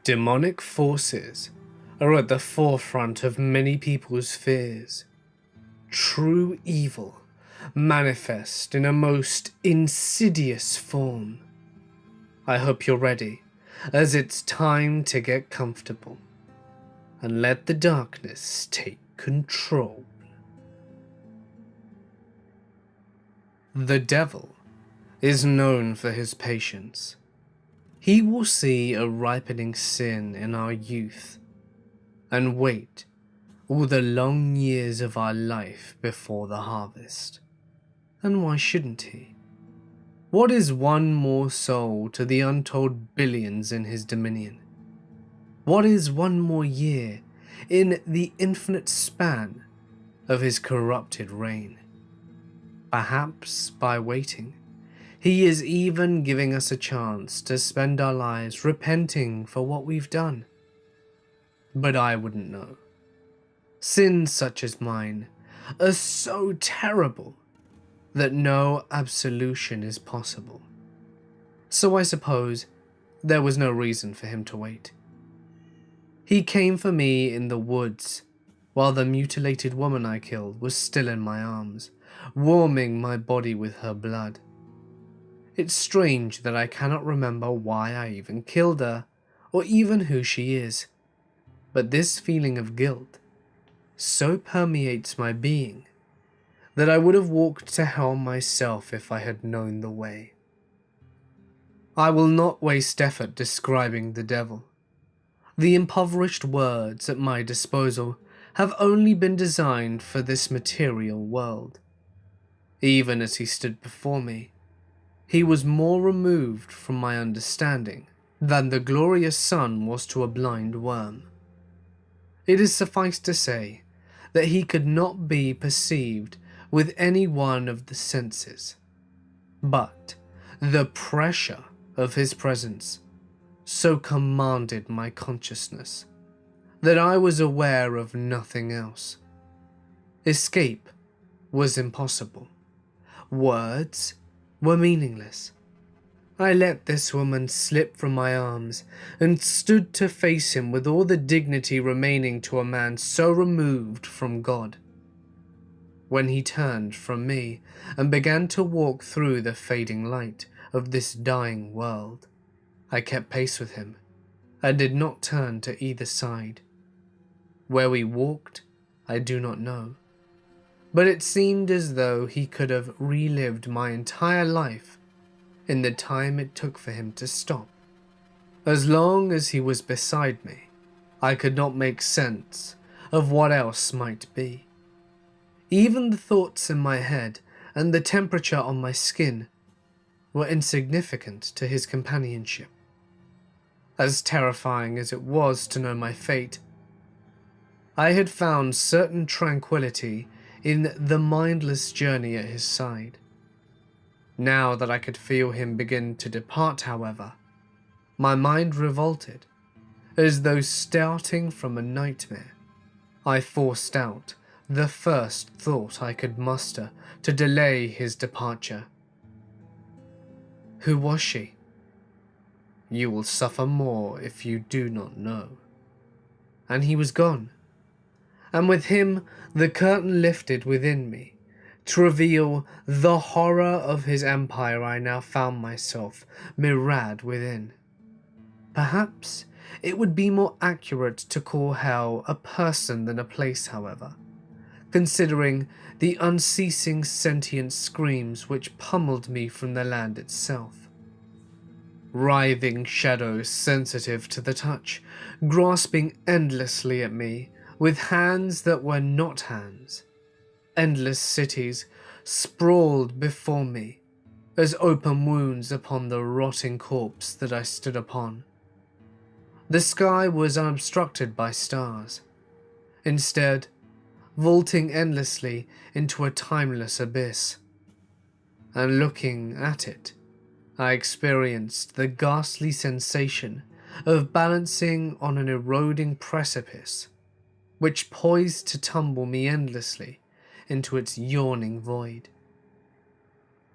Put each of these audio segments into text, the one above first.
Demonic forces are at the forefront of many people's fears. True evil manifest in a most insidious form. I hope you're ready, as it's time to get comfortable and let the darkness take control. The devil is known for his patience. He will see a ripening sin in our youth and wait all the long years of our life before the harvest. And why shouldn't he? What is one more soul to the untold billions in his dominion? What is one more year in the infinite span of his corrupted reign? Perhaps by waiting, he is even giving us a chance to spend our lives repenting for what we've done. But I wouldn't know. Sins such as mine are so terrible that no absolution is possible. So I suppose there was no reason for him to wait. He came for me in the woods while the mutilated woman I killed was still in my arms, warming my body with her blood. It's strange that I cannot remember why I even killed her, or even who she is, but this feeling of guilt so permeates my being that I would have walked to hell myself if I had known the way. I will not waste effort describing the devil. The impoverished words at my disposal have only been designed for this material world. Even as he stood before me, he was more removed from my understanding than the glorious sun was to a blind worm. It is suffice to say that he could not be perceived with any one of the senses, but the pressure of his presence so commanded my consciousness that I was aware of nothing else. Escape was impossible. Words were meaningless. I let this woman slip from my arms and stood to face him with all the dignity remaining to a man so removed from God. When he turned from me and began to walk through the fading light of this dying world, I kept pace with him and did not turn to either side. Where we walked, I do not know, but it seemed as though he could have relived my entire life in the time it took for him to stop. As long as he was beside me, I could not make sense of what else might be. Even the thoughts in my head and the temperature on my skin were insignificant to his companionship. As terrifying as it was to know my fate, I had found certain tranquility in the mindless journey at his side. Now that I could feel him begin to depart, however, my mind revolted, as though starting from a nightmare. I forced out the first thought I could muster to delay his departure. Who was she? You will suffer more if you do not know. And he was gone, and with him the curtain lifted within me to reveal the horror of his empire I now found myself mirrored within. Perhaps it would be more accurate to call hell a person than a place, however, considering the unceasing sentient screams which pummeled me from the land itself. Writhing shadows sensitive to the touch, grasping endlessly at me with hands that were not hands. Endless cities sprawled before me as open wounds upon the rotting corpse that I stood upon. The sky was unobstructed by stars. Instead, vaulting endlessly into a timeless abyss. And looking at it, I experienced the ghastly sensation of balancing on an eroding precipice, which poised to tumble me endlessly into its yawning void.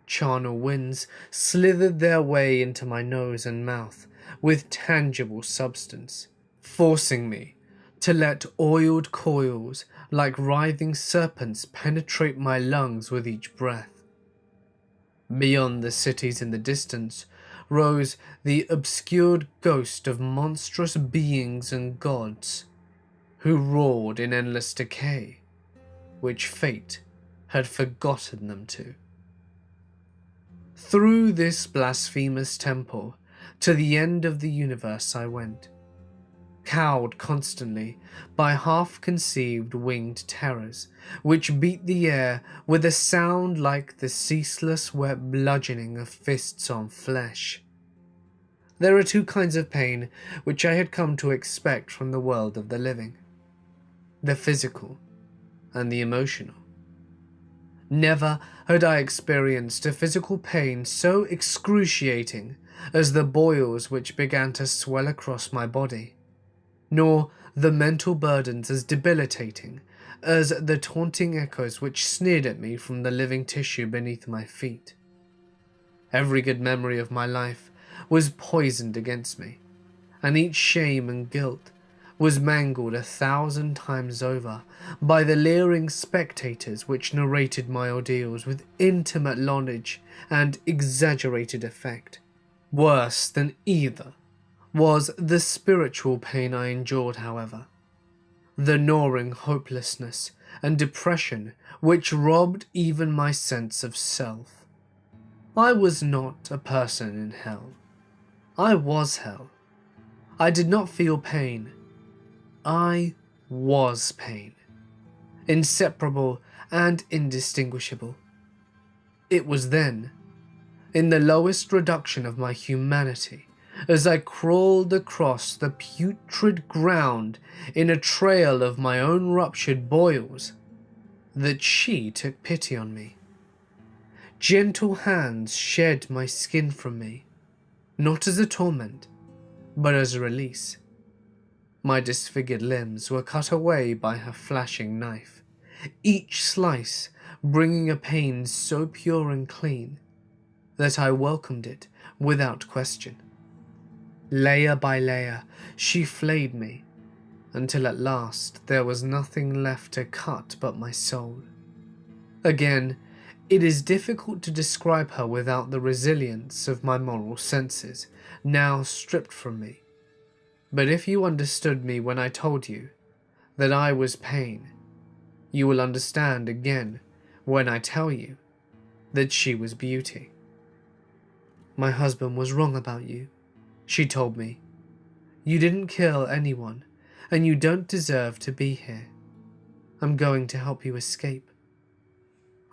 Charnel winds slithered their way into my nose and mouth with tangible substance, forcing me to let oiled coils like writhing serpents penetrate my lungs with each breath. Beyond the cities in the distance rose the obscured ghost of monstrous beings and gods who roared in endless decay, which fate had forgotten them to. Through this blasphemous temple to the end of the universe I went, cowed constantly by half-conceived winged terrors, which beat the air with a sound like the ceaseless wet bludgeoning of fists on flesh. There are two kinds of pain which I had come to expect from the world of the living: the physical and the emotional. Never had I experienced a physical pain so excruciating as the boils which began to swell across my body, nor the mental burdens as debilitating as the taunting echoes which sneered at me from the living tissue beneath my feet. Every good memory of my life was poisoned against me, and each shame and guilt was mangled 1,000 times over by the leering spectators which narrated my ordeals with intimate knowledge and exaggerated effect. Worse than either was the spiritual pain I endured, however, the gnawing hopelessness and depression which robbed even my sense of self. I was not a person in hell. I was hell. I did not feel pain. I was pain, inseparable and indistinguishable. It was then, in the lowest reduction of my humanity, as I crawled across the putrid ground in a trail of my own ruptured boils, that she took pity on me. Gentle hands shed my skin from me, not as a torment, but as a release. My disfigured limbs were cut away by her flashing knife, each slice bringing a pain so pure and clean that I welcomed it without question. Layer by layer, she flayed me, until at last there was nothing left to cut but my soul. Again, it is difficult to describe her without the resilience of my moral senses, now stripped from me. But if you understood me when I told you that I was pain, you will understand again when I tell you that she was beauty. My husband was wrong about you, she told me. You didn't kill anyone, and you don't deserve to be here. I'm going to help you escape.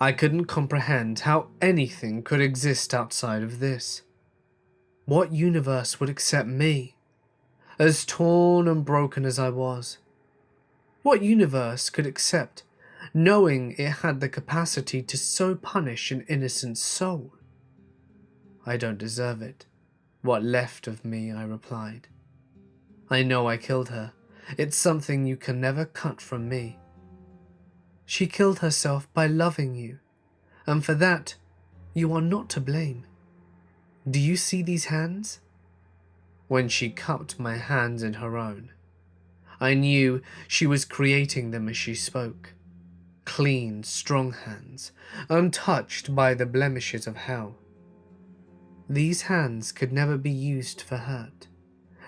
I couldn't comprehend how anything could exist outside of this. What universe would accept me, as torn and broken as I was? What universe could accept, knowing it had the capacity to so punish an innocent soul? I don't deserve it. What left of me, I replied. I know I killed her. It's something you can never cut from me. She killed herself by loving you, and for that, you are not to blame. Do you see these hands? When she cupped my hands in her own, I knew she was creating them as she spoke. Clean, strong hands, untouched by the blemishes of hell. These hands could never be used for hurt.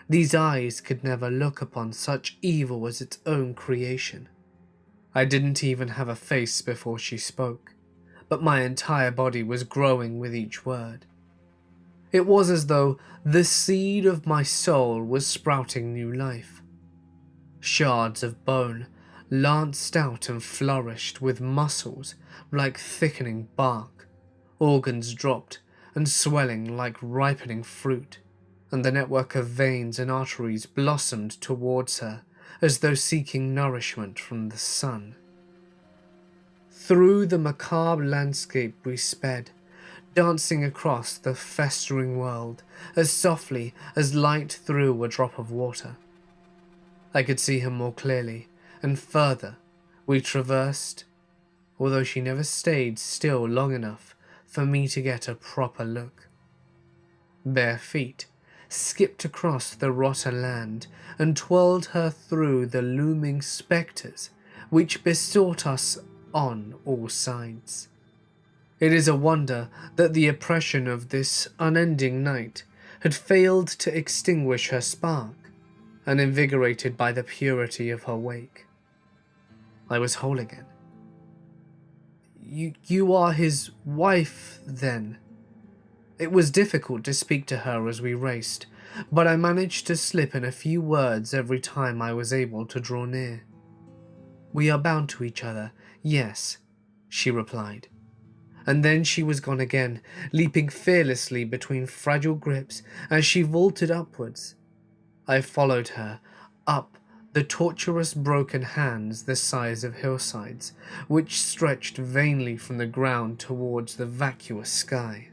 These eyes could never look upon such evil as its own creation. I didn't even have a face before she spoke, but my entire body was growing with each word. It was as though the seed of my soul was sprouting new life. Shards of bone lanced out and flourished with muscles like thickening bark, organs dropped and swelling like ripening fruit, and the network of veins and arteries blossomed towards her as though seeking nourishment from the sun. Through the macabre landscape we sped, dancing across the festering world as softly as light through a drop of water. I could see her more clearly, and further we traversed, although she never stayed still long enough for me to get a proper look. Bare feet skipped across the rotter land and twirled her through the looming spectres which besought us on all sides. It is a wonder that the oppression of this unending night had failed to extinguish her spark, and invigorated by the purity of her wake. I was whole again. You are his wife, then? It was difficult to speak to her as we raced, but I managed to slip in a few words every time I was able to draw near. We are bound to each other, yes, she replied. And then she was gone again, leaping fearlessly between fragile grips as she vaulted upwards. I followed her, up the tortuous broken hands the size of hillsides, which stretched vainly from the ground towards the vacuous sky.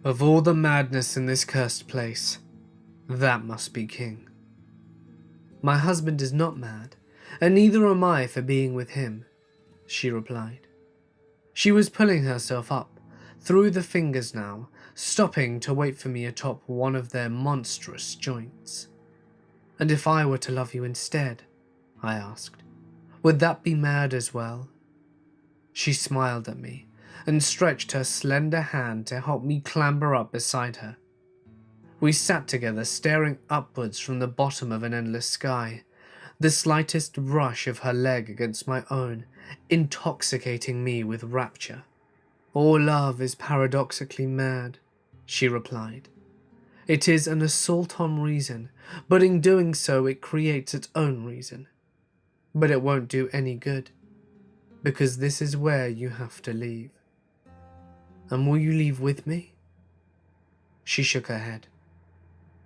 Of all the madness in this cursed place, that must be king. My husband is not mad, and neither am I for being with him, she replied. She was pulling herself up, through the fingers now, stopping to wait for me atop one of their monstrous joints. And if I were to love you instead, I asked, would that be mad as well? She smiled at me and stretched her slender hand to help me clamber up beside her. We sat together staring upwards from the bottom of an endless sky, the slightest brush of her leg against my own intoxicating me with rapture. All love is paradoxically mad, she replied. It is an assault on reason, but in doing so it creates its own reason. But it won't do any good, because this is where you have to leave. And will you leave with me? She shook her head.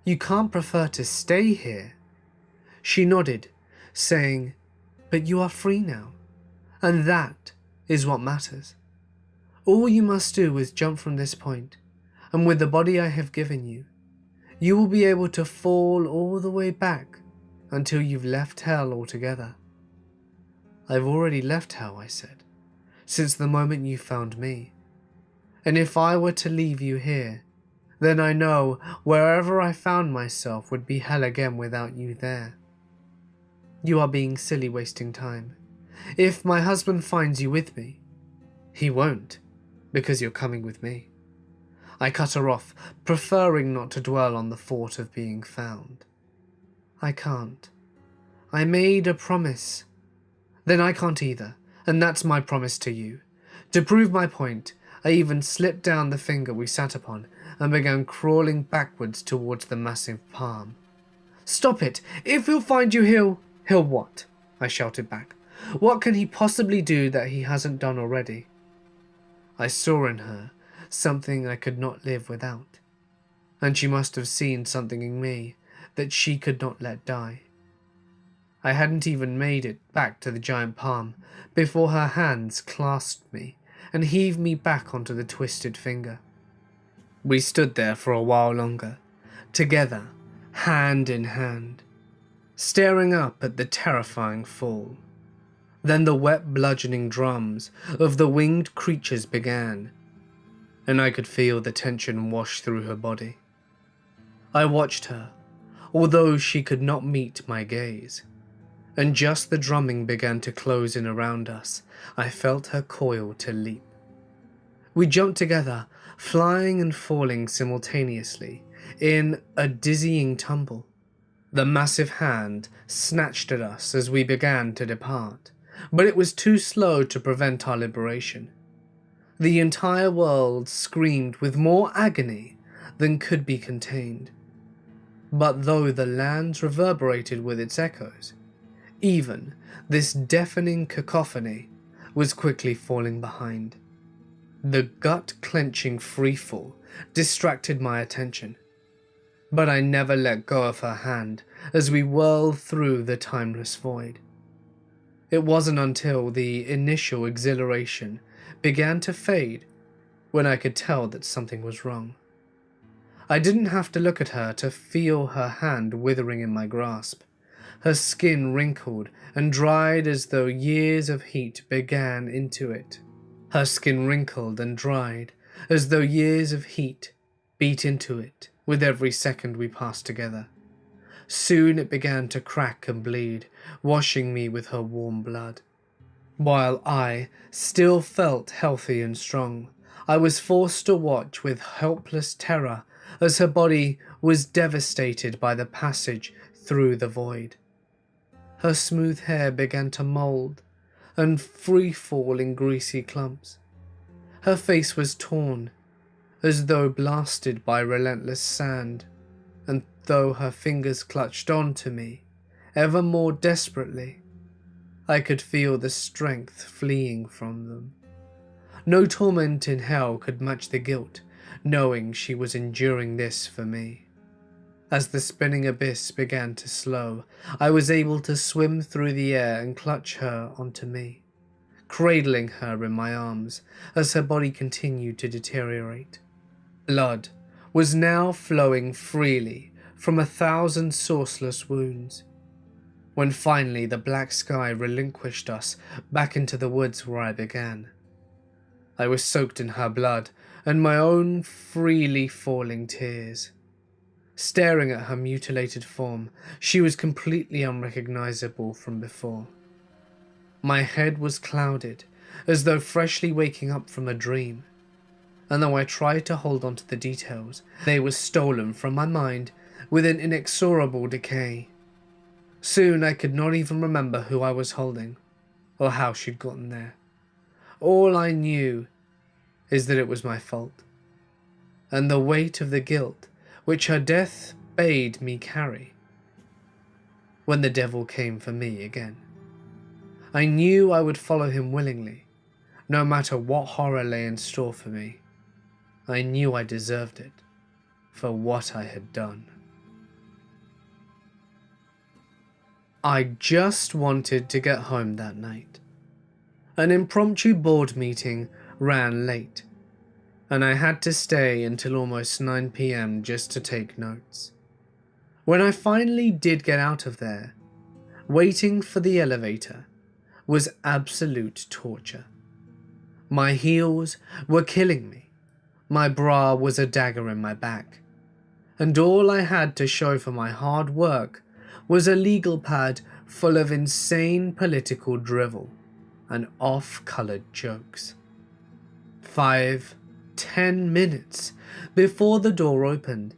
You can't prefer to stay here. She nodded, saying, but you are free now, and that is what matters. All you must do is jump from this point, and with the body I have given you, you will be able to fall all the way back until you've left hell altogether. I've already left hell, I said, since the moment you found me. And if I were to leave you here, then I know wherever I found myself would be hell again without you there. You are being silly, wasting time. If my husband finds you with me, he won't, because you're coming with me. I cut her off, preferring not to dwell on the thought of being found. I can't. I made a promise. Then I can't either, and that's my promise to you. To prove my point, I even slipped down the finger we sat upon and began crawling backwards towards the massive palm. Stop it! If he'll find you, he'll what? I shouted back. What can he possibly do that he hasn't done already? I saw in her something I could not live without, and she must have seen something in me that she could not let die. I hadn't even made it back to the giant palm before her hands clasped me and heaved me back onto the twisted finger. We stood there for a while longer, together, hand in hand, staring up at the terrifying fall. Then the wet bludgeoning drums of the winged creatures began, and I could feel the tension wash through her body. I watched her, although she could not meet my gaze, and just the drumming began to close in around us, I felt her coil to leap. We jumped together, flying and falling simultaneously, in a dizzying tumble. The massive hand snatched at us as we began to depart, but it was too slow to prevent our liberation. The entire world screamed with more agony than could be contained. But though the lands reverberated with its echoes, even this deafening cacophony was quickly falling behind. The gut-clenching freefall distracted my attention, but I never let go of her hand as we whirled through the timeless void. It wasn't until the initial exhilaration began to fade when I could tell that something was wrong. I didn't have to look at her to feel her hand withering in my grasp. Her skin wrinkled and dried as though years of heat began into it. Her skin wrinkled and dried as though years of heat beat into it with every second we passed together. Soon it began to crack and bleed, washing me with her warm blood. While I still felt healthy and strong, I was forced to watch with helpless terror as her body was devastated by the passage through the void. Her smooth hair began to mold and free-fall in greasy clumps. Her face was torn, as though blasted by relentless sand, and though her fingers clutched onto me ever more desperately, I could feel the strength fleeing from them. No torment in hell could match the guilt, knowing she was enduring this for me. As the spinning abyss began to slow, I was able to swim through the air and clutch her onto me, cradling her in my arms as her body continued to deteriorate. Blood was now flowing freely from 1,000 sourceless wounds. When finally the black sky relinquished us back into the woods where I began, I was soaked in her blood and my own freely falling tears. Staring at her mutilated form, she was completely unrecognizable from before. My head was clouded, as though freshly waking up from a dream, and though I tried to hold on to the details, they were stolen from my mind with an inexorable decay. Soon I could not even remember who I was holding, or how she'd gotten there. All I knew is that it was my fault, and the weight of the guilt which her death bade me carry. When the devil came for me again, I knew I would follow him willingly, no matter what horror lay in store for me. I knew I deserved it for what I had done. I just wanted to get home that night. An impromptu board meeting ran late, and I had to stay until almost 9 p.m. just to take notes. When I finally did get out of there, waiting for the elevator was absolute torture. My heels were killing me, my bra was a dagger in my back, and all I had to show for my hard work was a legal pad full of insane political drivel and off-colored jokes. 5-10 minutes before the door opened,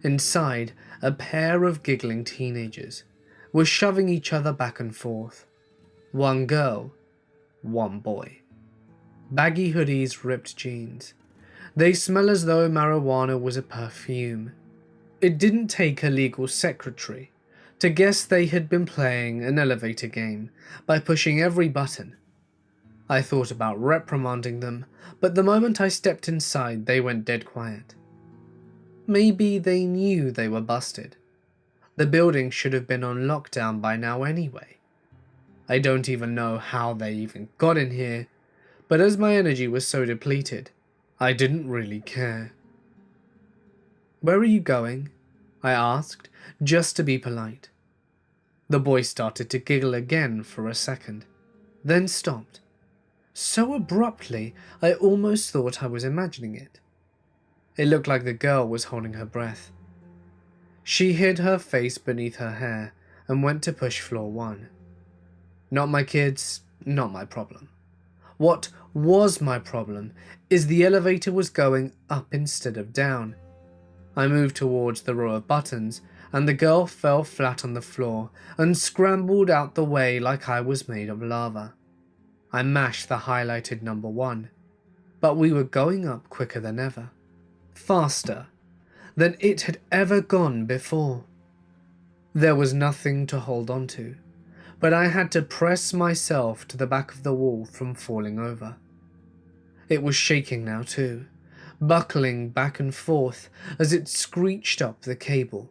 inside, a pair of giggling teenagers were shoving each other back and forth. One girl, one boy. Baggy hoodies, ripped jeans. They smell as though marijuana was a perfume. It didn't take a legal secretary to guess they had been playing an elevator game by pushing every button. I thought about reprimanding them, but the moment I stepped inside, they went dead quiet. Maybe they knew they were busted. The building should have been on lockdown by now anyway. I don't even know how they even got in here, but as my energy was so depleted, I didn't really care. "Where are you going?" I asked, just to be polite. The boy started to giggle again for a second, then stopped. So abruptly, I almost thought I was imagining it. It looked like the girl was holding her breath. She hid her face beneath her hair and went to push floor 1. Not my kids, not my problem. What was my problem is the elevator was going up instead of down. I moved towards the row of buttons, and the girl fell flat on the floor and scrambled out the way like I was made of lava. I mashed the highlighted number 1, but we were going up quicker than ever, faster than it had ever gone before. There was nothing to hold on to, but I had to press myself to the back of the wall from falling over. It was shaking now too, buckling back and forth as it screeched up the cable.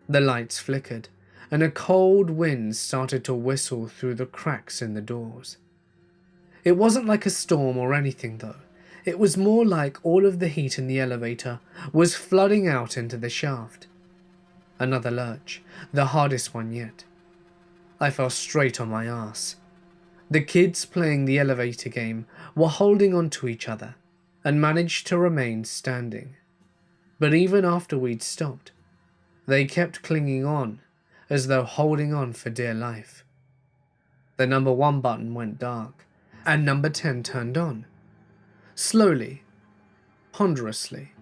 The lights flickered, and a cold wind started to whistle through the cracks in the doors. It wasn't like a storm or anything though. It was more like all of the heat in the elevator was flooding out into the shaft. Another lurch, the hardest one yet. I fell straight on my ass. The kids playing the elevator game were holding on to each other and managed to remain standing. But even after we'd stopped, they kept clinging on, as though holding on for dear life. The number 1 button went dark, and number 10 turned on. Slowly, ponderously,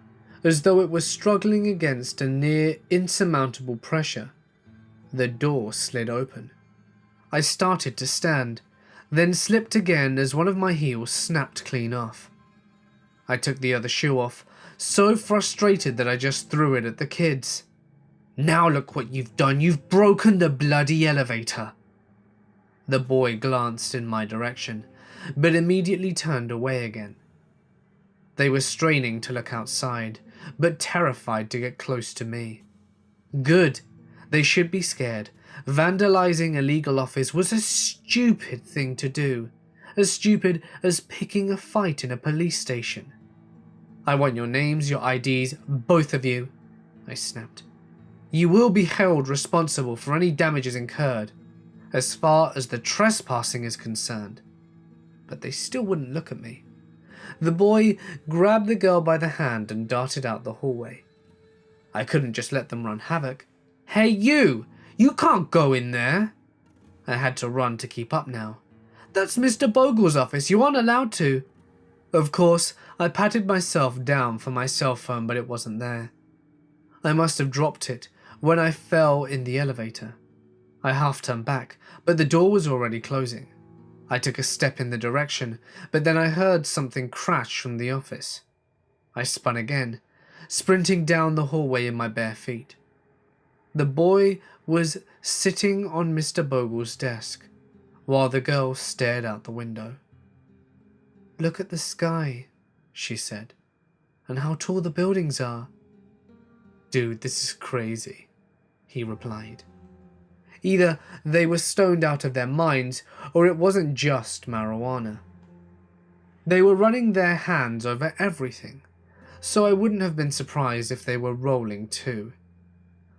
as though it was struggling against a near insurmountable pressure, the door slid open. I started to stand, then slipped again as one of my heels snapped clean off. I took the other shoe off, so frustrated that I just threw it at the kids. "Now look what you've done, you've broken the bloody elevator." The boy glanced in my direction, but immediately turned away again. They were straining to look outside, but terrified to get close to me. Good. They should be scared. Vandalizing a legal office was a stupid thing to do, as stupid as picking a fight in a police station. "I want your names, your IDs, both of you," I snapped. "You will be held responsible for any damages incurred, as far as the trespassing is concerned." But they still wouldn't look at me. The boy grabbed the girl by the hand and darted out the hallway. I couldn't just let them run havoc. "Hey you! You can't go in there!" I had to run to keep up now. "That's Mr. Bogle's office, you aren't allowed to." Of course, I patted myself down for my cell phone, but it wasn't there. I must have dropped it when I fell in the elevator. I half turned back, but the door was already closing. I took a step in the direction, but then I heard something crash from the office. I spun again, sprinting down the hallway in my bare feet. The boy was sitting on Mr. Bogle's desk, while the girl stared out the window. "Look at the sky," she said, "and how tall the buildings are." "Dude, this is crazy," he replied. Either they were stoned out of their minds, or it wasn't just marijuana. They were running their hands over everything, so I wouldn't have been surprised if they were rolling too.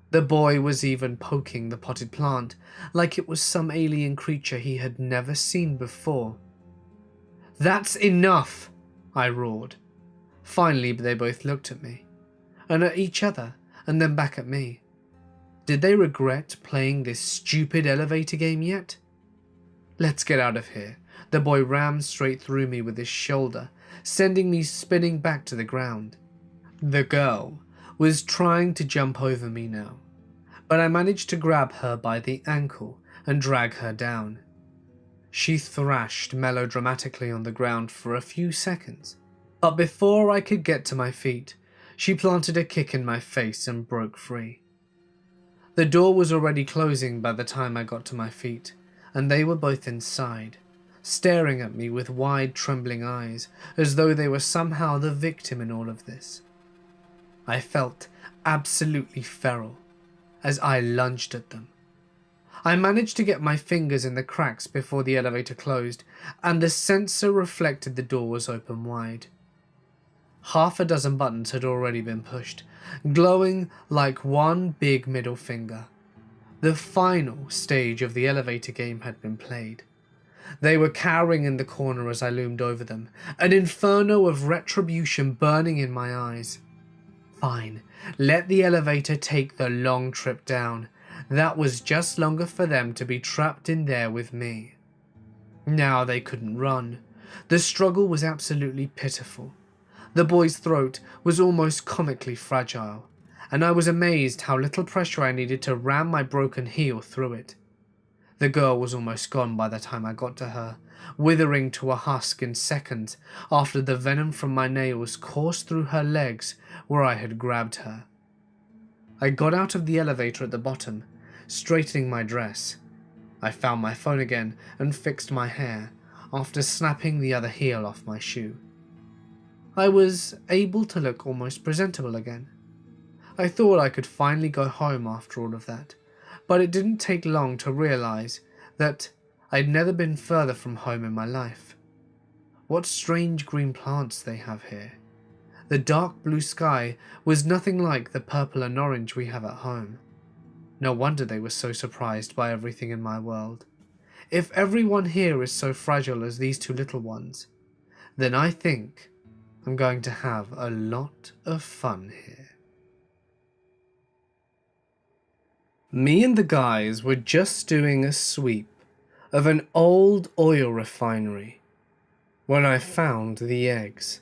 The boy was even poking the potted plant like it was some alien creature he had never seen before. "That's enough!" I roared. Finally, they both looked at me, and at each other, and then back at me. Did they regret playing this stupid elevator game yet? "Let's get out of here." The boy rammed straight through me with his shoulder, sending me spinning back to the ground. The girl was trying to jump over me now, but I managed to grab her by the ankle and drag her down. She thrashed melodramatically on the ground for a few seconds, but before I could get to my feet, she planted a kick in my face and broke free. The door was already closing by the time I got to my feet, and they were both inside, staring at me with wide, trembling eyes, as though they were somehow the victim in all of this. I felt absolutely feral as I lunged at them. I managed to get my fingers in the cracks before the elevator closed, and the sensor reflected the door was open wide. Half a dozen buttons had already been pushed, glowing like one big middle finger. The final stage of the elevator game had been played. They were cowering in the corner as I loomed over them, an inferno of retribution burning in my eyes. Fine, let the elevator take the long trip down. That was just longer for them to be trapped in there with me. Now they couldn't run. The struggle was absolutely pitiful. The boy's throat was almost comically fragile, and I was amazed how little pressure I needed to ram my broken heel through it. The girl was almost gone by the time I got to her, withering to a husk in seconds after the venom from my nails coursed through her legs where I had grabbed her. I got out of the elevator at the bottom, straightening my dress. I found my phone again and fixed my hair, after snapping the other heel off my shoe. I was able to look almost presentable again. I thought I could finally go home after all of that, but it didn't take long to realize that I'd never been further from home in my life. What strange green plants they have here. The dark blue sky was nothing like the purple and orange we have at home. No wonder they were so surprised by everything in my world. If everyone here is so fragile as these two little ones, then I think I'm going to have a lot of fun here. Me and the guys were just doing a sweep of an old oil refinery when I found the eggs.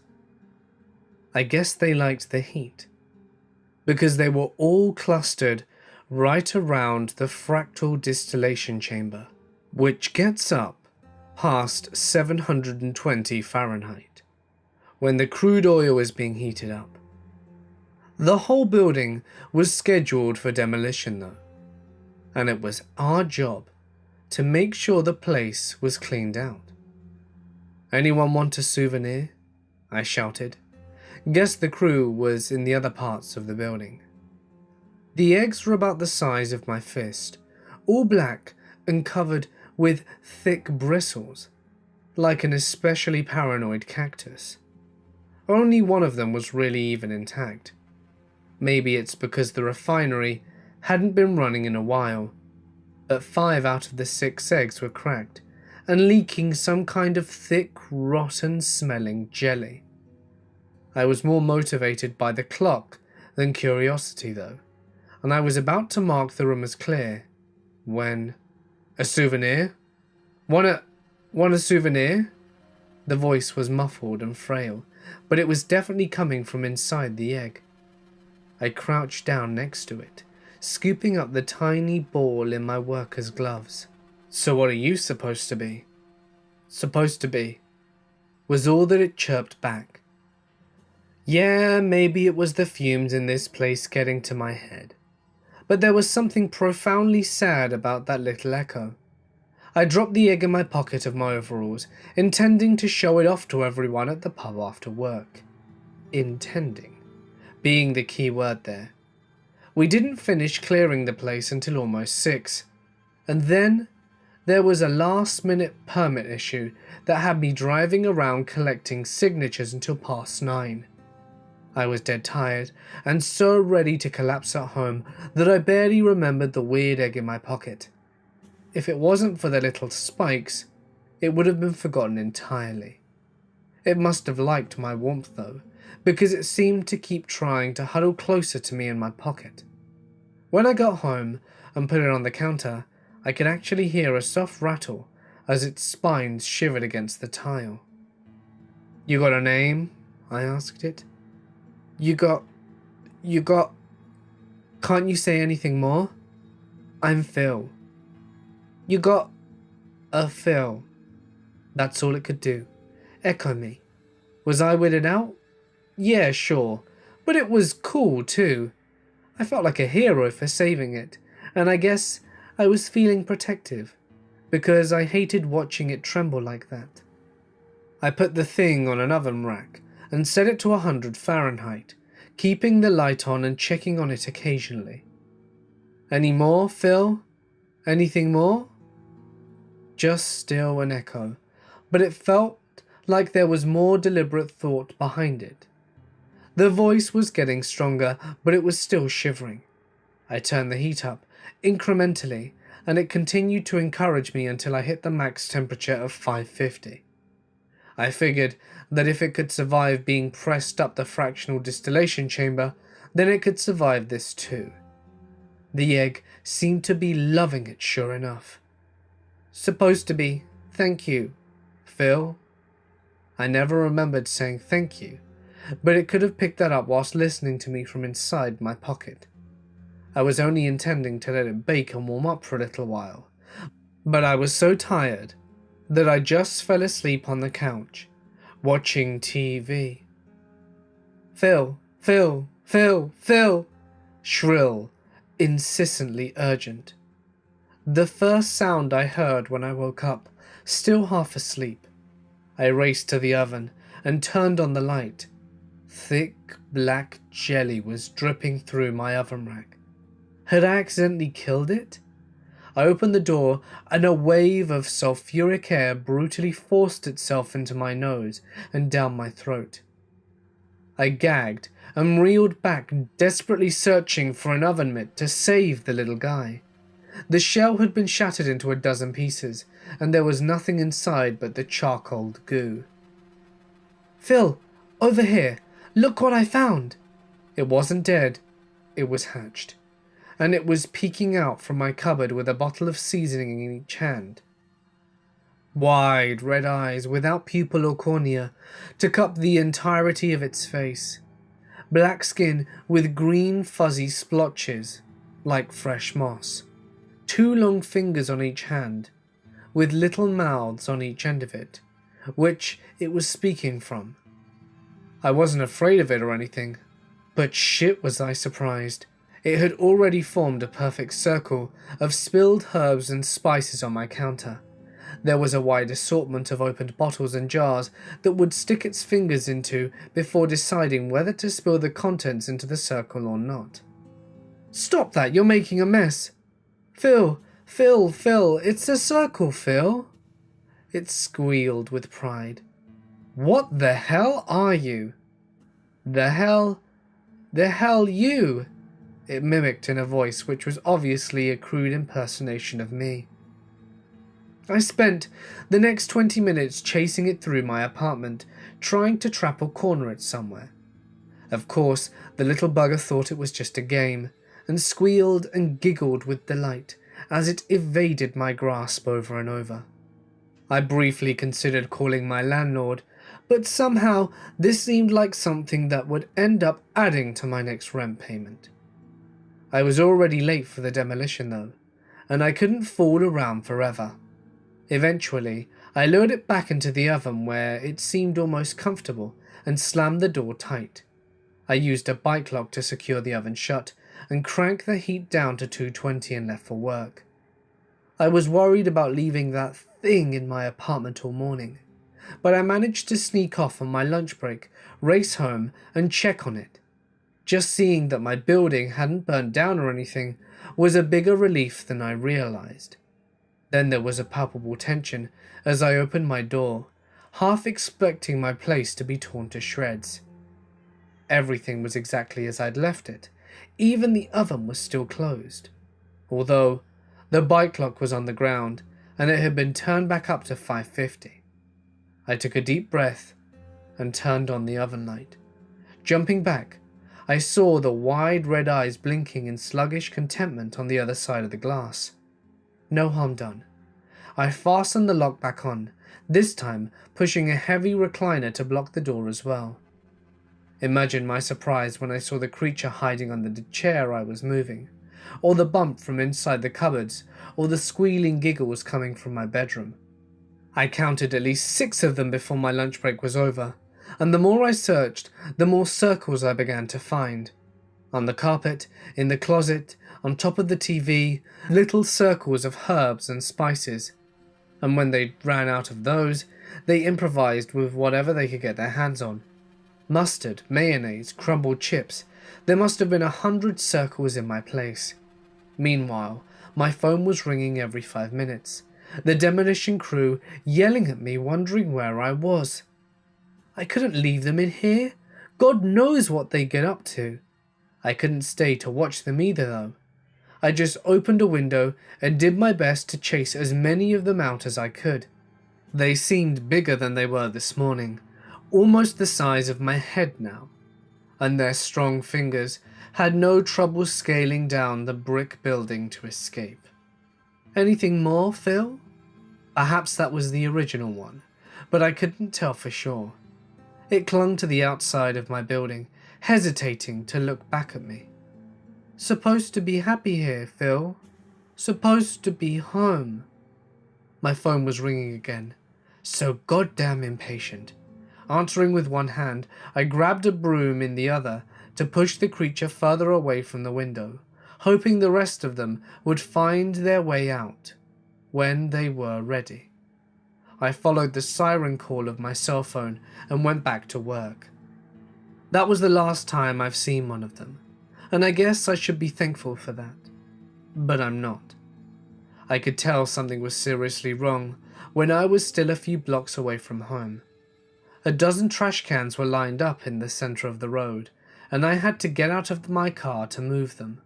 I guess they liked the heat, because they were all clustered right around the fractal distillation chamber, which gets up past 720 Fahrenheit, when the crude oil is being heated up. The whole building was scheduled for demolition though, and it was our job to make sure the place was cleaned out. "Anyone want a souvenir?" I shouted. Guess the crew was in the other parts of the building. The eggs were about the size of my fist, all black and covered with thick bristles, like an especially paranoid cactus. Only one of them was really even intact. Maybe it's because the refinery hadn't been running in a while, but 5 out of the 6 eggs were cracked and leaking some kind of thick, rotten smelling jelly. I was more motivated by the clock than curiosity though, and I was about to mark the room as clear when... "A souvenir? Want a souvenir?" The voice was muffled and frail, but it was definitely coming from inside the egg. I crouched down next to it, scooping up the tiny ball in my worker's gloves. "So what are you supposed to be?" "Supposed to be," was all that it chirped back. Yeah, maybe it was the fumes in this place getting to my head, but there was something profoundly sad about that little echo. I dropped the egg in my pocket of my overalls, intending to show it off to everyone at the pub after work. Intending being the key word there. We didn't finish clearing the place until almost 6, and then there was a last-minute permit issue that had me driving around collecting signatures until past 9. I was dead tired and so ready to collapse at home that I barely remembered the weird egg in my pocket. If it wasn't for the little spikes, it would have been forgotten entirely. It must have liked my warmth though, because it seemed to keep trying to huddle closer to me in my pocket. When I got home and put it on the counter, I could actually hear a soft rattle as its spines shivered against the tile. "You got a name?" I asked it. You got... Can't you say anything more?" "I'm Phil." "You got... a Phil." That's all it could do. Echo me. Was I weirded out? Yeah, sure. But it was cool too. I felt like a hero for saving it, and I guess I was feeling protective, because I hated watching it tremble like that. I put the thing on an oven rack and set it to 100 Fahrenheit, keeping the light on and checking on it occasionally. "Any more, Phil? Anything more?" Just still an echo, but it felt like there was more deliberate thought behind it. The voice was getting stronger, but it was still shivering. I turned the heat up, incrementally, and it continued to encourage me until I hit the max temperature of 550. I figured that if it could survive being pressed up the fractional distillation chamber, then it could survive this too. The egg seemed to be loving it sure enough. "Supposed to be, thank you, Phil." I never remembered saying thank you, but it could have picked that up whilst listening to me from inside my pocket. I was only intending to let it bake and warm up for a little while, but I was so tired that I just fell asleep on the couch, watching TV. "Phil, Phil, Phil, Phil!" Shrill, insistently urgent. The first sound I heard when I woke up, still half asleep. I raced to the oven and turned on the light. Thick black jelly was dripping through my oven rack. Had I accidentally killed it? I opened the door and a wave of sulfuric air brutally forced itself into my nose and down my throat. I gagged and reeled back, desperately searching for an oven mitt to save the little guy. The shell had been shattered into a dozen pieces, and there was nothing inside but the charcoal goo. "Phil, over here, look what I found!" It wasn't dead, it was hatched. and it was peeking out from my cupboard with a bottle of seasoning in each hand. Wide red eyes without pupil or cornea took up the entirety of its face. Black skin with green fuzzy splotches, like fresh moss. 2 long fingers on each hand, with little mouths on each end of it, which it was speaking from. I wasn't afraid of it or anything, but shit was I surprised. It had already formed a perfect circle of spilled herbs and spices on my counter. There was a wide assortment of opened bottles and jars that would stick its fingers into before deciding whether to spill the contents into the circle or not. "Stop that, you're making a mess." Phil, it's a circle, Phil." It squealed with pride. "What the hell are you?" The hell you," it mimicked in a voice which was obviously a crude impersonation of me. I spent the next 20 minutes chasing it through my apartment, trying to trap or corner it somewhere. Of course, the little bugger thought it was just a game, and squealed and giggled with delight as it evaded my grasp over and over. I briefly considered calling my landlord, but somehow this seemed like something that would end up adding to my next rent payment. I was already late for the demolition though, and I couldn't fool around forever. Eventually, I lured it back into the oven where it seemed almost comfortable and slammed the door tight. I used a bike lock to secure the oven shut and cranked the heat down to 220 and left for work. I was worried about leaving that thing in my apartment all morning, but I managed to sneak off on my lunch break, race home and check on it. Just seeing that my building hadn't burnt down or anything was a bigger relief than I realized. Then there was a palpable tension as I opened my door, half expecting my place to be torn to shreds. Everything was exactly as I'd left it. Even the oven was still closed, although the bike lock was on the ground and it had been turned back up to 550. I took a deep breath and turned on the oven light. Jumping back, I saw the wide red eyes blinking in sluggish contentment on the other side of the glass. No harm done. I fastened the lock back on, this time pushing a heavy recliner to block the door as well. Imagine my surprise when I saw the creature hiding under the chair I was moving, or the bump from inside the cupboards, or the squealing giggles coming from my bedroom. I counted at least 6 of them before my lunch break was over, and the more I searched, the more circles I began to find. On the carpet, in the closet, on top of the TV, little circles of herbs and spices. And when they ran out of those, they improvised with whatever they could get their hands on. Mustard, mayonnaise, crumbled chips. There must have been 100 circles in my place. Meanwhile, my phone was ringing every 5 minutes. The demolition crew yelling at me, wondering where I was. I couldn't leave them in here. God knows what they get up to. I couldn't stay to watch them either though. I just opened a window and did my best to chase as many of them out as I could. They seemed bigger than they were this morning, almost the size of my head now, and their strong fingers had no trouble scaling down the brick building to escape. Anything more, Phil? Perhaps that was the original one, but I couldn't tell for sure. It clung to the outside of my building, hesitating to look back at me. Supposed to be happy here, Phil. Supposed to be home. My phone was ringing again, so goddamn impatient. Answering with one hand, I grabbed a broom in the other to push the creature further away from the window, hoping the rest of them would find their way out when they were ready. I followed the siren call of my cell phone and went back to work. That was the last time I've seen one of them, and I guess I should be thankful for that. But I'm not. I could tell something was seriously wrong when I was still a few blocks away from home. A dozen trash cans were lined up in the center of the road, and I had to get out of my car to move them.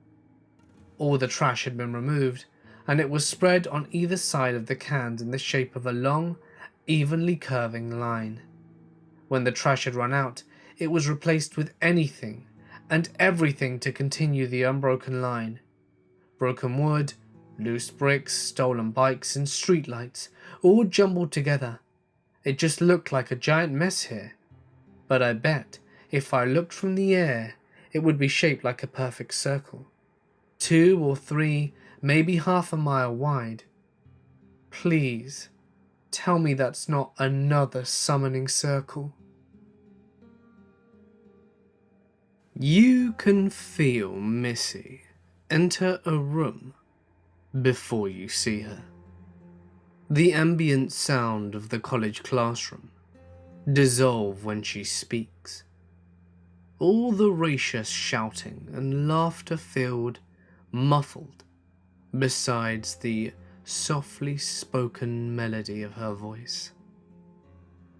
All the trash had been removed, and it was spread on either side of the cans in the shape of a long, evenly curving line. When the trash had run out, it was replaced with anything and everything to continue the unbroken line. Broken wood, loose bricks, stolen bikes, and streetlights, all jumbled together. It just looked like a giant mess here. But I bet if I looked from the air, it would be shaped like a perfect circle. 2 or 3, maybe half a mile wide. Please, tell me that's not another summoning circle. You can feel Missy enter a room before you see her. The ambient sound of the college classroom dissolve when she speaks. All the raucous shouting and laughter-filled, muffled, besides the softly spoken melody of her voice.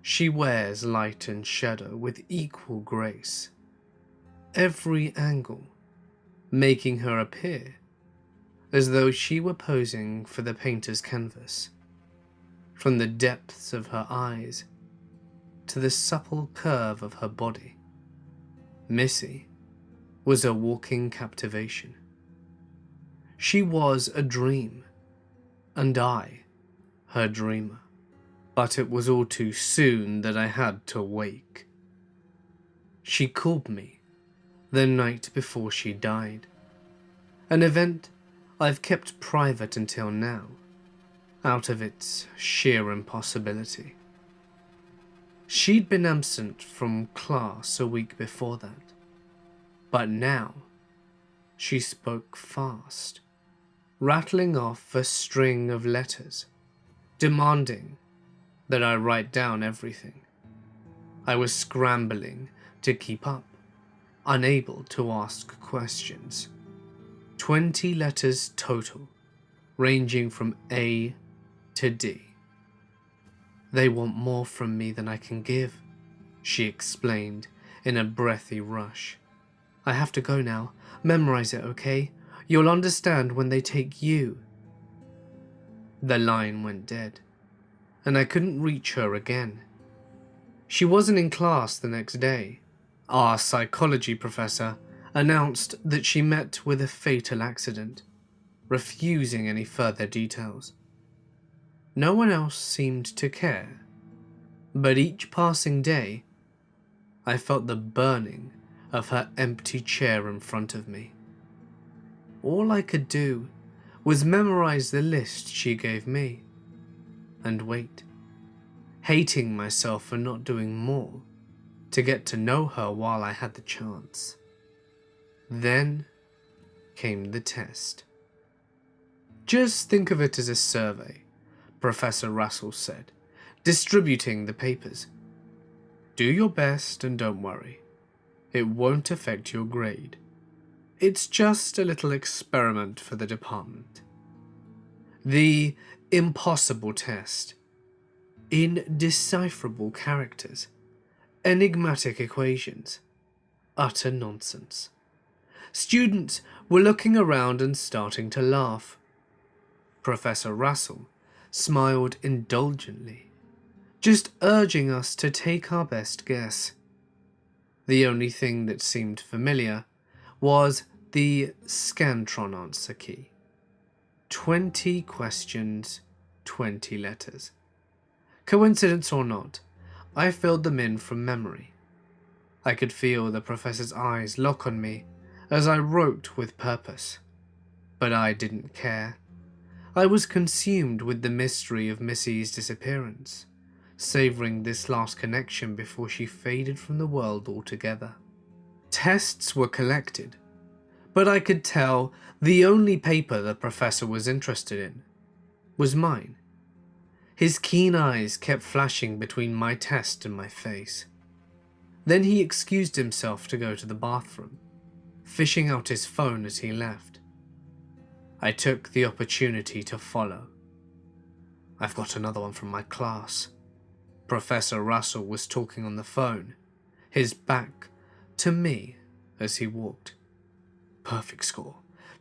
She wears light and shadow with equal grace, every angle making her appear as though she were posing for the painter's canvas. From the depths of her eyes to the supple curve of her body, Missy was a walking captivation. She was a dream, and I, her dreamer. But it was all too soon that I had to wake. She called me the night before she died, an event I've kept private until now, out of its sheer impossibility. She'd been absent from class a week before that, but now she spoke fast, rattling off a string of letters, demanding that I write down everything. I was scrambling to keep up, unable to ask questions. 20 letters total, ranging from A to D. They want more from me than I can give, she explained in a breathy rush. I have to go now. Memorize it, okay? You'll understand when they take you. The line went dead, and I couldn't reach her again. She wasn't in class the next day. Our psychology professor announced that she met with a fatal accident, refusing any further details. No one else seemed to care, but each passing day, I felt the burning of her empty chair in front of me. All I could do was memorize the list she gave me, and wait, hating myself for not doing more to get to know her while I had the chance. Then came the test. Just think of it as a survey, Professor Russell said, distributing the papers. Do your best and don't worry. It won't affect your grade. It's just a little experiment for the department. The impossible test. Indecipherable characters. Enigmatic equations. Utter nonsense. Students were looking around and starting to laugh. Professor Russell smiled indulgently, just urging us to take our best guess. The only thing that seemed familiar was the Scantron answer key. 20 questions, 20 letters. Coincidence or not, I filled them in from memory. I could feel the professor's eyes lock on me as I wrote with purpose, but I didn't care. I was consumed with the mystery of Missy's disappearance, savouring this last connection before she faded from the world altogether. Tests were collected, but I could tell the only paper the professor was interested in was mine. His keen eyes kept flashing between my test and my face. Then he excused himself to go to the bathroom, fishing out his phone as he left. I took the opportunity to follow. I've got another one from my class. Professor Russell was talking on the phone, his back to me as he walked. Perfect score,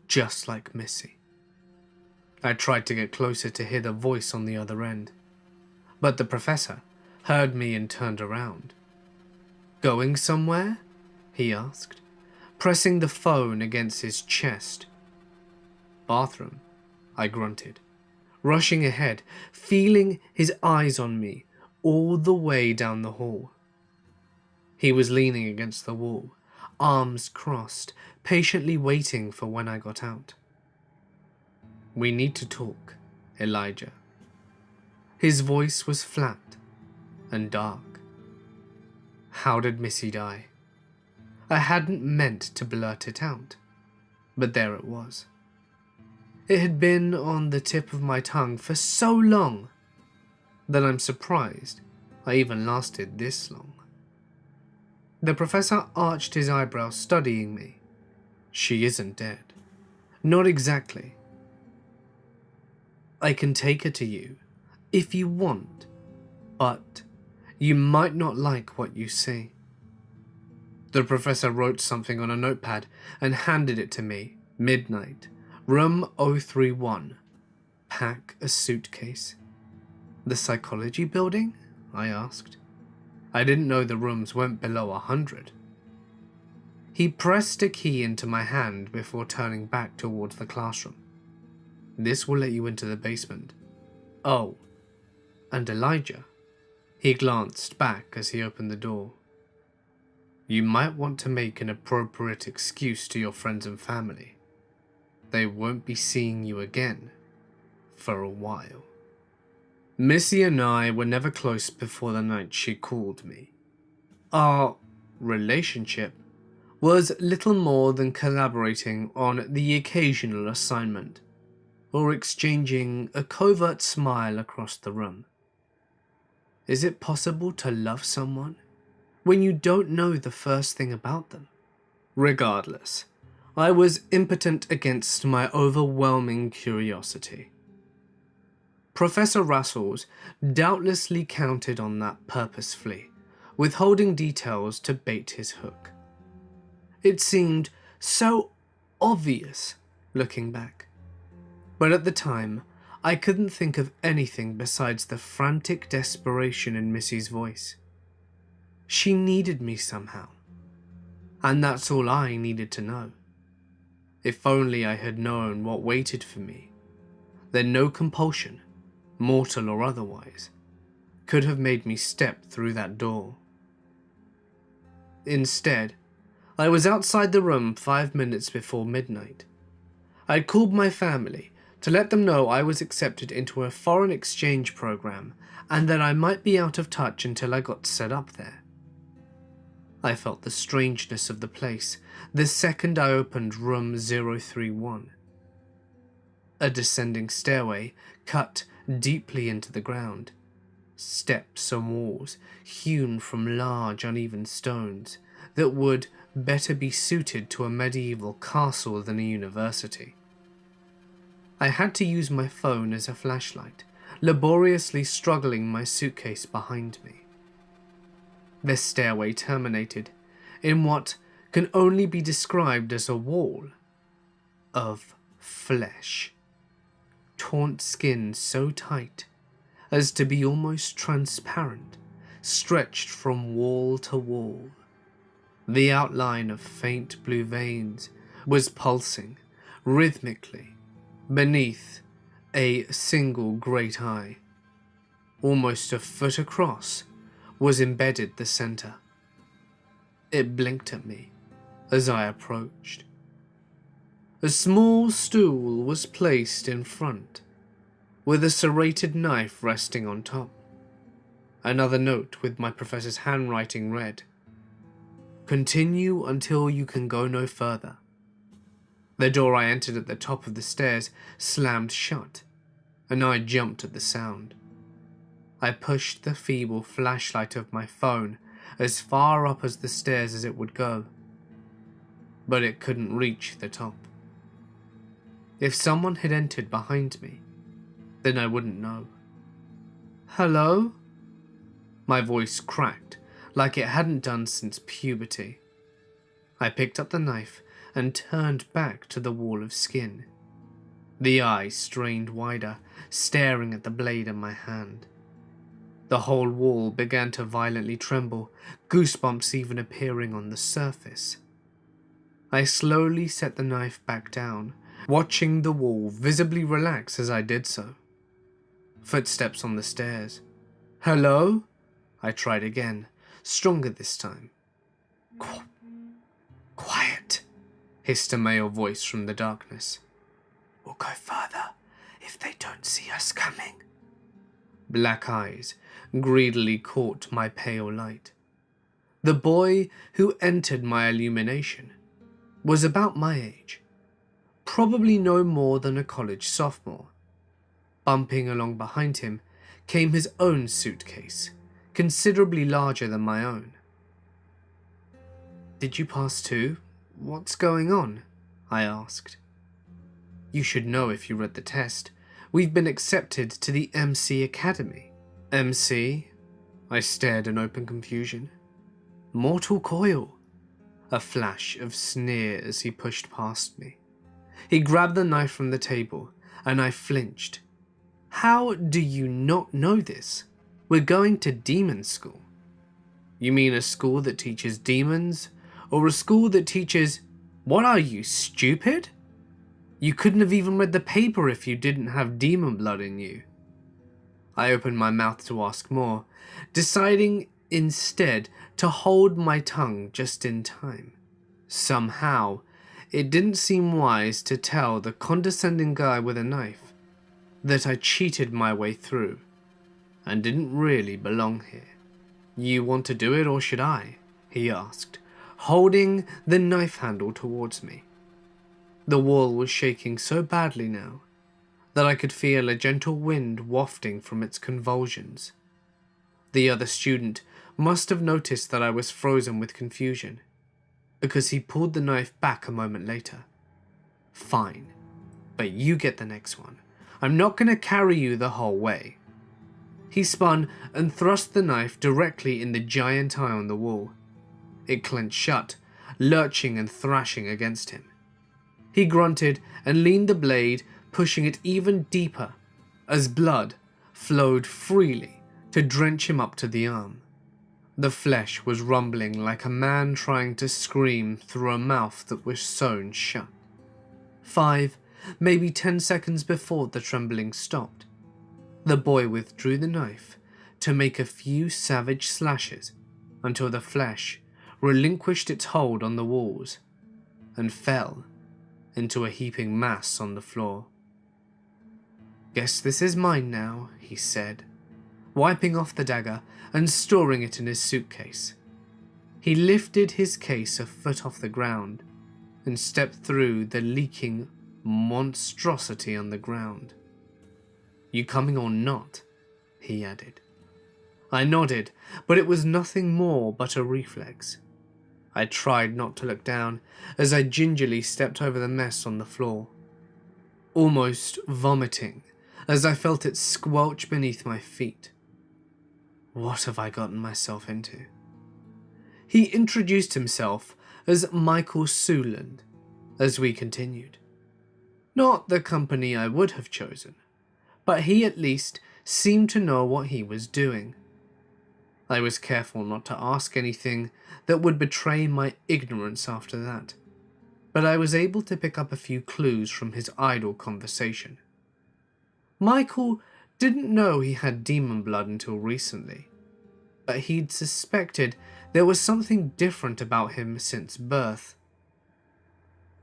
just like Missy. I tried to get closer to hear the voice on the other end, but the professor heard me and turned around. Going somewhere? He asked, pressing the phone against his chest. Bathroom, I grunted, rushing ahead, feeling his eyes on me all the way down the hall. He was leaning against the wall, arms crossed, patiently waiting for when I got out. "We need to talk, Elijah." His voice was flat and dark. How did Missy die? I hadn't meant to blurt it out, but there it was. It had been on the tip of my tongue for so long that I'm surprised I even lasted this long. The professor arched his eyebrows, studying me. "She isn't dead." "Not exactly. I can take her to you if you want, but you might not like what you see." The professor wrote something on a notepad and handed it to me. "Midnight, room 031. Pack a suitcase." "The psychology building?" I asked. I didn't know the rooms went below 100. He pressed a key into my hand before turning back towards the classroom. "This will let you into the basement." "Oh, and Elijah." He glanced back as he opened the door. "You might want to make an appropriate excuse to your friends and family. They won't be seeing you again for a while." Missy and I were never close before the night she called me. Our relationship was little more than collaborating on the occasional assignment, or exchanging a covert smile across the room. Is it possible to love someone when you don't know the first thing about them? Regardless, I was impotent against my overwhelming curiosity. Professor Russells doubtlessly counted on that purposefully, withholding details to bait his hook. It seemed so obvious looking back, but at the time I couldn't think of anything besides the frantic desperation in Missy's voice. She needed me somehow, and that's all I needed to know. If only I had known what waited for me, then no compulsion, mortal or otherwise, could have made me step through that door. Instead, I was outside the room 5 minutes before midnight. I'd called my family to let them know I was accepted into a foreign exchange program and that I might be out of touch until I got set up there. I felt the strangeness of the place the second I opened room 031. A descending stairway cut deeply into the ground. Steps and walls hewn from large uneven stones that would better be suited to a medieval castle than a university. I had to use my phone as a flashlight, laboriously struggling my suitcase behind me. The stairway terminated in what can only be described as a wall of flesh. Taunt skin so tight as to be almost transparent, stretched from wall to wall. The outline of faint blue veins was pulsing rhythmically beneath a single great eye. Almost a foot across was embedded the center. It blinked at me as I approached. A small stool was placed in front, with a serrated knife resting on top. Another note with my professor's handwriting read, "Continue until you can go no further." The door I entered at the top of the stairs slammed shut, and I jumped at the sound. I pushed the feeble flashlight of my phone as far up as the stairs as it would go, but it couldn't reach the top. If someone had entered behind me, then I wouldn't know. "Hello?" My voice cracked like it hadn't done since puberty. I picked up the knife and turned back to the wall of skin. The eye strained wider, staring at the blade in my hand. The whole wall began to violently tremble, goosebumps even appearing on the surface. I slowly set the knife back down, watching the wall visibly relax as I did so. Footsteps on the stairs. "Hello?" I tried again, stronger this time. "Quiet," hissed a male voice from the darkness. "We'll go further if they don't see us coming." Black eyes greedily caught my pale light. The boy who entered my illumination was about my age, probably no more than a college sophomore. Bumping along behind him came his own suitcase, considerably larger than my own. "Did you pass too? What's going on?" I asked. "You should know if you read the test. We've been accepted to the MC Academy." "MC?" I stared in open confusion. "Mortal Coil." A flash of sneer as he pushed past me. He grabbed the knife from the table, and I flinched. "How do you not know this? We're going to demon school." "You mean a school that teaches demons? Or a school that teaches—" "What are you, stupid? You couldn't have even read the paper if you didn't have demon blood in you." I opened my mouth to ask more, deciding instead to hold my tongue just in time. Somehow, it didn't seem wise to tell the condescending guy with a knife that I cheated my way through and didn't really belong here. "You want to do it or should I?" he asked, holding the knife handle towards me. The wall was shaking so badly now that I could feel a gentle wind wafting from its convulsions. The other student must have noticed that I was frozen with confusion, because he pulled the knife back a moment later. "Fine, but you get the next one. I'm not going to carry you the whole way." He spun and thrust the knife directly in the giant eye on the wall. It clenched shut, lurching and thrashing against him. He grunted and leaned the blade, pushing it even deeper as blood flowed freely to drench him up to the arm. The flesh was rumbling like a man trying to scream through a mouth that was sewn shut. 5, maybe 10 seconds before the trembling stopped, the boy withdrew the knife to make a few savage slashes until the flesh relinquished its hold on the walls and fell into a heaping mass on the floor. "Guess this is mine now," he said, wiping off the dagger and storing it in his suitcase. He lifted his case a foot off the ground and stepped through the leaking monstrosity on the ground. "You coming or not?" he added. I nodded, but it was nothing more but a reflex. I tried not to look down as I gingerly stepped over the mess on the floor, almost vomiting as I felt it squelch beneath my feet. What have I gotten myself into? He introduced himself as Michael Suland as we continued. Not the company I would have chosen, but he at least seemed to know what he was doing. I was careful not to ask anything that would betray my ignorance after that, but I was able to pick up a few clues from his idle conversation. Michael didn't know he had demon blood until recently, but he'd suspected there was something different about him since birth.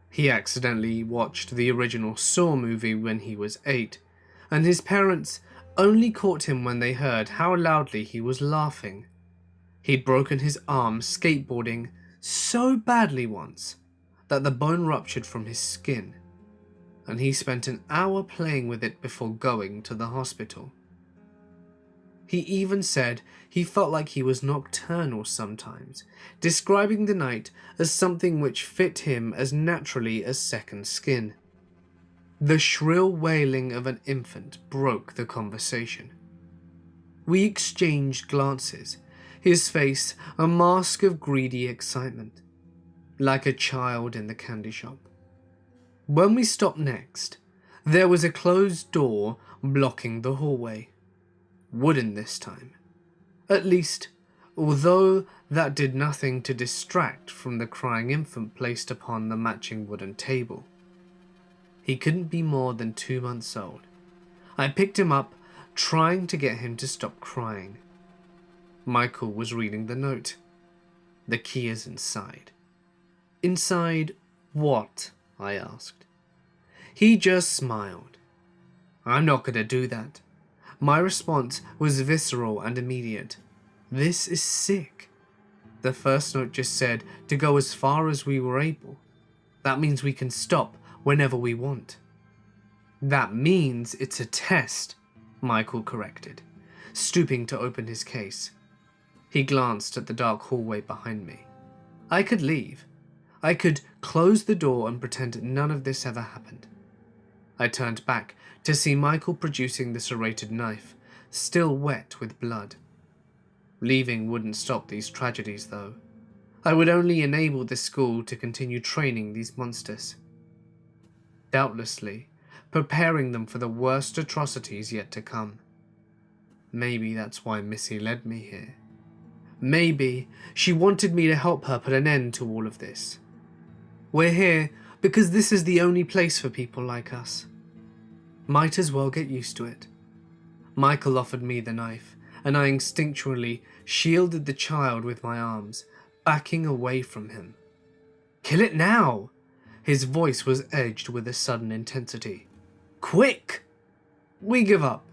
He accidentally watched the original Saw movie when he was 8, and his parents only caught him when they heard how loudly he was laughing. He'd broken his arm skateboarding so badly once that the bone ruptured from his skin, and he spent an hour playing with it before going to the hospital. He even said he felt like he was nocturnal sometimes, describing the night as something which fit him as naturally as second skin. The shrill wailing of an infant broke the conversation. We exchanged glances, his face a mask of greedy excitement, like a child in the candy shop. When we stopped next, there was a closed door blocking the hallway. Wooden this time. At least, although that did nothing to distract from the crying infant placed upon the matching wooden table. He couldn't be more than 2 months old. I picked him up, trying to get him to stop crying. Michael was reading the note. The key is inside. Inside what? I asked. He just smiled. I'm not going to do that. My response was visceral and immediate. This is sick. The first note just said to go as far as we were able. That means we can stop whenever we want. That means it's a test, Michael corrected, stooping to open his case. He glanced at the dark hallway behind me. I could leave. I could close the door and pretend none of this ever happened. I turned back to see Michael producing the serrated knife, still wet with blood. Leaving wouldn't stop these tragedies, though. I would only enable the school to continue training these monsters. Doubtlessly, preparing them for the worst atrocities yet to come. Maybe that's why Missy led me here. Maybe she wanted me to help her put an end to all of this. We're here because this is the only place for people like us. Might as well get used to it. Michael offered me the knife, and I instinctually shielded the child with my arms, backing away from him. Kill it now! His voice was edged with a sudden intensity. Quick! We give up,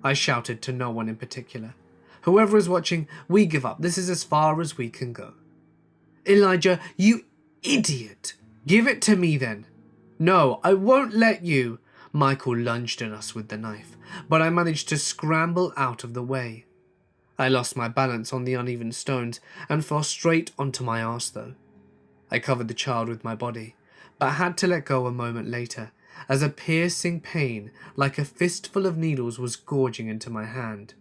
I shouted to no one in particular. Whoever is watching, we give up. This is as far as we can go. Elijah, you idiot! Give it to me then. No, I won't let you. Michael lunged at us with the knife, but I managed to scramble out of the way. I lost my balance on the uneven stones and fell straight onto my arse though. I covered the child with my body, but had to let go a moment later as a piercing pain like a fistful of needles was gorging into my hand.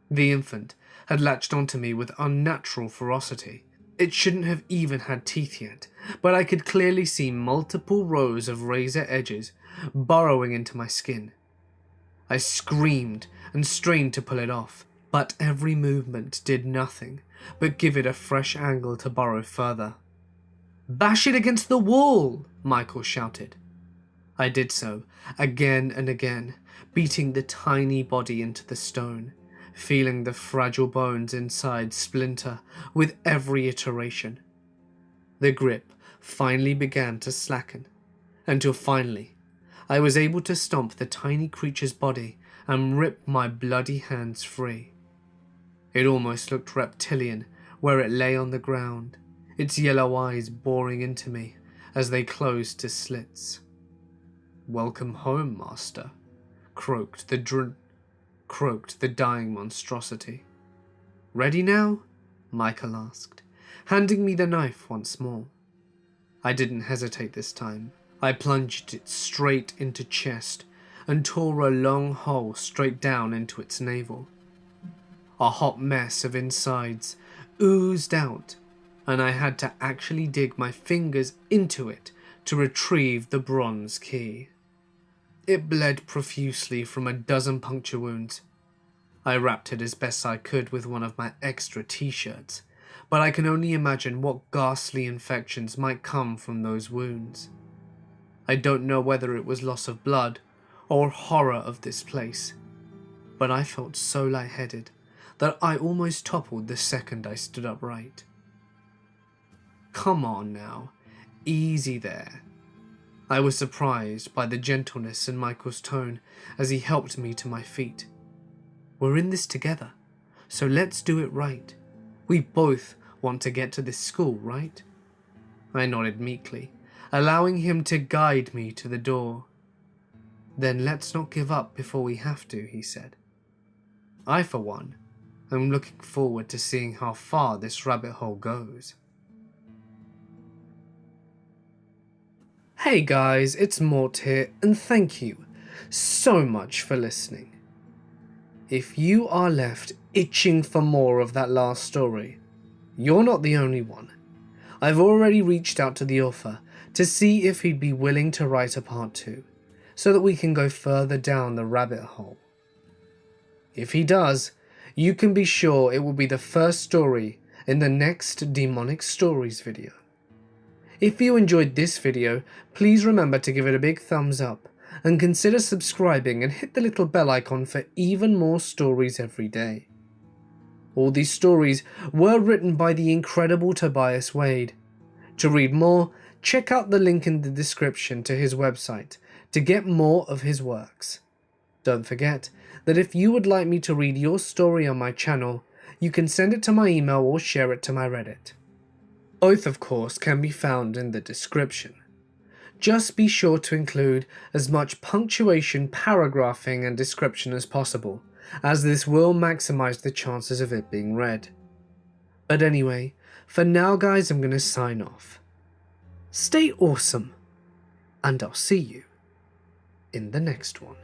The infant had latched onto me with unnatural ferocity. It shouldn't have even had teeth yet, but I could clearly see multiple rows of razor edges burrowing into my skin. I screamed and strained to pull it off, but every movement did nothing but give it a fresh angle to burrow further. Bash it against the wall, Michael shouted. I did so, again and again, beating the tiny body into the stone, feeling the fragile bones inside splinter with every iteration. The grip finally began to slacken, until finally I was able to stomp the tiny creature's body and rip my bloody hands free. It almost looked reptilian where it lay on the ground, its yellow eyes boring into me as they closed to slits. Welcome home, master, croaked the dying monstrosity. Ready now? Michael asked, handing me the knife once more. I didn't hesitate this time. I plunged it straight into chest and tore a long hole straight down into its navel. A hot mess of insides oozed out, and I had to actually dig my fingers into it to retrieve the bronze key. It bled profusely from a dozen puncture wounds. I wrapped it as best I could with one of my extra t-shirts, but I can only imagine what ghastly infections might come from those wounds. I don't know whether it was loss of blood or horror of this place, but I felt so lightheaded that I almost toppled the second I stood upright. Come on now, easy there. I was surprised by the gentleness in Michael's tone as he helped me to my feet. We're in this together, so let's do it right. We both want to get to this school, right? I nodded meekly, allowing him to guide me to the door. Then let's not give up before we have to, he said. I, for one, am looking forward to seeing how far this rabbit hole goes. Hey guys, it's Mort here, and thank you so much for listening. If you are left itching for more of that last story, you're not the only one. I've already reached out to the author to see if he'd be willing to write a part 2, so that we can go further down the rabbit hole. If he does, you can be sure it will be the first story in the next Demonic Stories video. If you enjoyed this video, please remember to give it a big thumbs up and consider subscribing and hit the little bell icon for even more stories every day. All these stories were written by the incredible Tobias Wade. To read more, check out the link in the description to his website to get more of his works. Don't forget that if you would like me to read your story on my channel, you can send it to my email or share it to my Reddit. Both, of course, can be found in the description. Just be sure to include as much punctuation, paragraphing, and description as possible, as this will maximize the chances of it being read. But anyway, for now guys, I'm going to sign off. Stay awesome, and I'll see you in the next one.